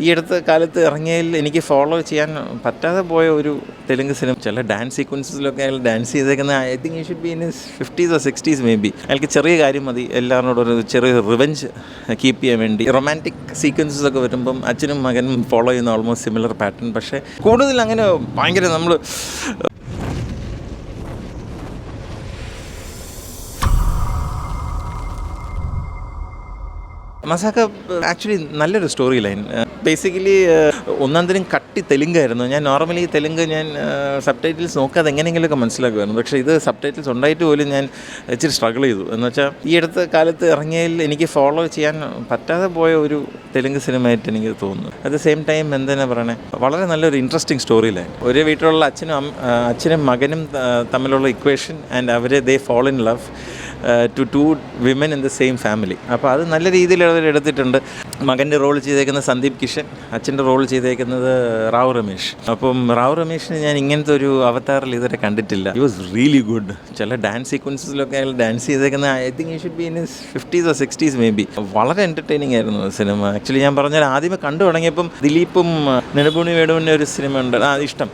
ഈ അടുത്ത കാലത്ത് ഇറങ്ങിയതിൽ എനിക്ക് ഫോളോ ചെയ്യാൻ പറ്റാതെ പോയ ഒരു തെലുങ്ക് സിനിമ, ചില ഡാൻസ് സീക്വൻസസിലൊക്കെ അയാൾ ഡാൻസ് ചെയ്തേക്കുന്ന I think you should be in his 50s or 60s may be. അയാൾക്ക് ചെറിയ കാര്യം മതി എല്ലാവരോടും ഒരു ചെറിയ റിവെഞ്ച് കീപ്പ് ചെയ്യാൻ വേണ്ടി. റൊമാൻറ്റിക് സീക്വൻസസ് ഒക്കെ വരുമ്പം അച്ഛനും മകനും ഫോളോ ചെയ്യുന്ന ഓൾമോസ്റ്റ് സിമിലർ പാറ്റേൺ. പക്ഷേ കൂടുതൽ അങ്ങനെ ഭയങ്കര നമ്മൾ മസാക്ക ആക്ച്വലി നല്ലൊരു സ്റ്റോറി ലൈൻ. ബേസിക്കലി ഒന്നാന്തരം കട്ടി തെലുങ്കായിരുന്നു. ഞാൻ നോർമലി തെലുങ്ക് ഞാൻ സബ് ടൈറ്റിൽസ് നോക്കാതെ എങ്ങനെയെങ്കിലുമൊക്കെ മനസ്സിലാക്കുമായിരുന്നു. പക്ഷേ ഇത് സബ് ടൈറ്റിൽസ് ഉണ്ടായിട്ട് പോലും ഞാൻ ഇച്ചിരി സ്ട്രഗിൾ ചെയ്തു. എന്ന് വെച്ചാൽ ഈ അടുത്ത കാലത്ത് ഇറങ്ങിയതിൽ എനിക്ക് ഫോളോ ചെയ്യാൻ പറ്റാതെ പോയ ഒരു തെലുങ്ക് സിനിമയായിട്ട് എനിക്ക് തോന്നുന്നു. അറ്റ് ദ സെയിം ടൈം എന്താണ് പറയണേ, വളരെ നല്ലൊരു ഇൻട്രസ്റ്റിംഗ് സ്റ്റോറി ലൈൻ. ഒരേ വീട്ടിലുള്ള അച്ഛനും മകനും തമ്മിലുള്ള equation and they fall in love to two women in the same family. അപ്പോൾ അത് നല്ല രീതിയിൽ അവർ എടുത്തിട്ടുണ്ട്. മകൻ്റെ റോൾ ചെയ്തേക്കുന്നത് സന്ദീപ് കിഷൻ, അച്ഛൻ്റെ റോൾ ചെയ്തേക്കുന്നത് റാവു രമേഷ്. അപ്പം റാവു രമേഷിന് ഞാൻ ഇങ്ങനത്തെ ഒരു അവതാറിൽ ഇതുവരെ കണ്ടിട്ടില്ല. He was really good. ചില ഡാൻസ് സീക്വൻസസിലൊക്കെ അയാൾ ഡാൻസ് ചെയ്തേക്കുന്ന I think you should be in his 50s or 60s may be. വളരെ എൻ്റർടൈനിങ് ആയിരുന്നു സിനിമ. ആക്ച്വലി ഞാൻ പറഞ്ഞാൽ ആദ്യമേ കണ്ടു തുടങ്ങിയപ്പം ദിലീപും നെടുപുണി വേണുവിൻ്റെ ഒരു സിനിമ ഉണ്ട്, ഇഷ്ടം.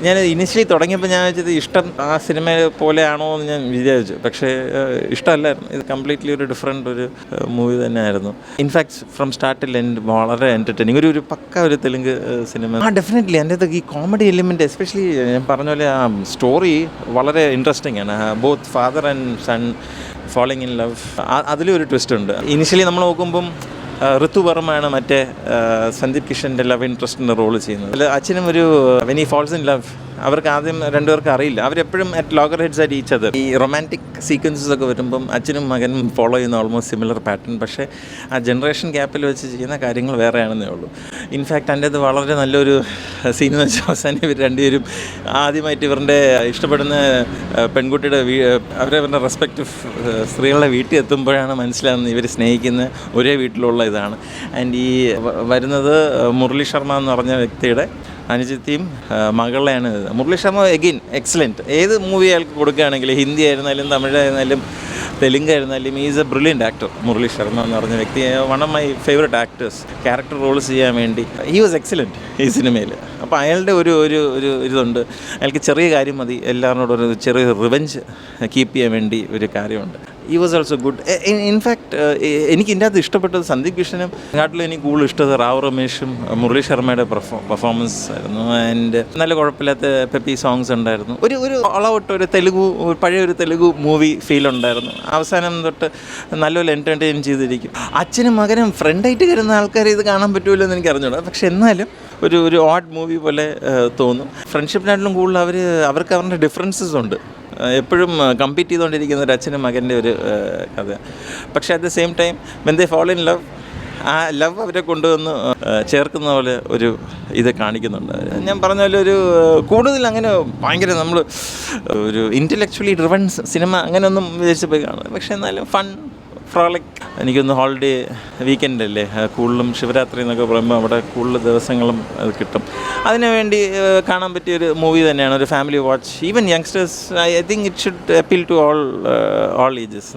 ഞാൻ ഇനിഷ്യലി തുടങ്ങിയപ്പോൾ ഞാൻ വെച്ചത് ഇഷ്ടം ആ സിനിമ പോലെയാണോ എന്ന് ഞാൻ വിചാരിച്ചു. പക്ഷേ ഇഷ്ടമല്ലായിരുന്നു. ഇത് കംപ്ലീറ്റ്ലി ഒരു ഡിഫറെൻ്റ് ഒരു മൂവി തന്നെയായിരുന്നു. In fact from start to end വളരെ എൻ്റർടൈനിങ്, ഒരു പക്ക ഒരു തെലുങ്ക് സിനിമ. ഡെഫിനറ്റ്ലി എൻ്റെ ഈ കോമഡി എലിമെൻറ്റ്, എസ്പെഷ്യലി ഞാൻ പറഞ്ഞ പോലെ ആ സ്റ്റോറി വളരെ ഇൻട്രസ്റ്റിംഗ് ആണ്. Both father and son falling in love, അതിലൊരു ട്വിസ്റ്റ് ഉണ്ട്. ഇനിഷ്യലി നമ്മൾ നോക്കുമ്പം ഋതു വർമ്മയാണ് മറ്റേ സന്ദീപ് കിഷൻ്റെ ലവ് ഇൻട്രസ്റ്റിൻ്റെ റോള് ചെയ്യുന്നത്. അതിൽ അച്ഛനും ഒരു when he falls in love, അവർക്ക് ആദ്യം രണ്ടുപേർക്ക് അറിയില്ല, അവരെപ്പോഴും അറ്റ് ലോഗർ ഹെഡ്സ് ആയിട്ട് ഈച്ച് അതർ. ഈ റൊമാൻറ്റിക് സീക്വൻസസ് ഒക്കെ വരുമ്പം അച്ഛനും മകനും ഫോളോ ചെയ്യുന്ന ഓൾമോസ്റ്റ് സിമിലർ പാറ്റേൺ. പക്ഷേ ആ ജനറേഷൻ ഗ്യാപ്പിൽ വെച്ച് ചെയ്യുന്ന കാര്യങ്ങൾ വേറെയാണെന്നേ ഉള്ളൂ. ഇൻഫാക്റ്റ് എൻ്റെ അത് വളരെ നല്ലൊരു സീൻ എന്ന് വെച്ചാൽ അവസാനം ഇവർ രണ്ടുപേരും ആദ്യമായിട്ട് ഇവരുടെ ഇഷ്ടപ്പെടുന്ന പെൺകുട്ടിയുടെ അവരവരുടെ റെസ്പെക്റ്റീവ് സ്ത്രീകളുടെ വീട്ടിൽ എത്തുമ്പോഴാണ് മനസ്സിലാകുന്നത് ഇവർ സ്നേഹിക്കുന്ന ഒരേ വീട്ടിലുള്ള ഇതാണ്. ആൻഡ് ഈ വരുന്നത് മുരളി ശർമ്മ എന്ന് പറഞ്ഞ വ്യക്തിയുടെ അനുജത്തിയും മകളെയാണ്. Murali Sharma again excellent. ഏത് മൂവി അയാൾക്ക് കൊടുക്കുകയാണെങ്കിലും, ഹിന്ദി ആയിരുന്നാലും തമിഴായിരുന്നാലും തെലുങ്കായിരുന്നാലും is a brilliant actor. Murali Sharma എന്ന് പറഞ്ഞ വ്യക്തി one of my favourite actors. Character roles ചെയ്യാൻ വേണ്ടി ഹി വാസ് എക്സലൻറ്റ് ഈ സിനിമയിൽ. അപ്പോൾ അയാളുടെ ഒരു ഇതുണ്ട്, അയാൾക്ക് ചെറിയ കാര്യം മതി എല്ലാവരോടും ഒരു ചെറിയ റിവെഞ്ച് കീപ്പ് ചെയ്യാൻ വേണ്ടി ഒരു കാര്യമുണ്ട്. He was also good. In fact എനിക്ക് ഇതിൻ്റെ അകത്ത് ഇഷ്ടപ്പെട്ടത് സന്ദീപ് കിഷനും കാട്ടിലും എനിക്ക് കൂടുതൽ ഇഷ്ടത് റാവു രമേഷും മുരളി ശർമ്മയുടെ പെർഫോമൻസ് ആയിരുന്നു. ആൻഡ് നല്ല കുഴപ്പമില്ലാത്ത പെപ്പി സോങ്സ് ഉണ്ടായിരുന്നു. ഒരു ഓളൗട്ട് ഒരു പഴയ ഒരു തെലുഗു മൂവി ഫീൽ ഉണ്ടായിരുന്നു. അവസാനം തൊട്ട് നല്ലപോലെ എൻ്റർടൈൻ ചെയ്തിരിക്കും. അച്ഛനും മകനും ഫ്രണ്ടായിട്ട് കയറുന്ന ആൾക്കാർ ഇത് കാണാൻ പറ്റുമല്ലോ എന്ന് എനിക്ക് അറിഞ്ഞൂടാ. പക്ഷെ എന്നാലും ഒരു ഓഡ് മൂവി പോലെ തോന്നും. ഫ്രണ്ട്ഷിപ്പിനായിട്ടും കൂടുതൽ അവർക്ക് അവരുടെ ഡിഫറൻസസ് ഉണ്ട്. എപ്പോഴും കമ്പീറ്റ് ചെയ്തുകൊണ്ടിരിക്കുന്ന ഒരു അച്ഛനും മകൻ്റെ ഒരു കഥ. പക്ഷേ at the same time when they fall in love, ആ ലവ് അവരെ കൊണ്ടുവന്ന് ചേർക്കുന്ന പോലെ ഒരു ഇത് കാണിക്കുന്നുണ്ട്. ഞാൻ പറഞ്ഞ പോലെ ഒരു കൂടുതൽ അങ്ങനെ ഭയങ്കര നമ്മൾ ഒരു ഇൻ്റലക്ച്വലി ഡ്രിവൺ സിനിമ അങ്ങനെയൊന്നും വിചാരിച്ച് പോയി കാണുന്നത്. പക്ഷേ എന്നാലും ഫൺ ഫ്രോളിക്. എനിക്കൊന്ന് ഹോളിഡേ വീക്കെൻഡ് അല്ലേ, കൂടുതലും ശിവരാത്രി എന്നൊക്കെ പറയുമ്പോൾ അവിടെ കൂടുതൽ ദിവസങ്ങളും അത് കിട്ടും. അതിനുവേണ്ടി കാണാൻ പറ്റിയൊരു മൂവി തന്നെയാണ്, ഒരു family watch. Even youngsters, I think it should appeal to all ages.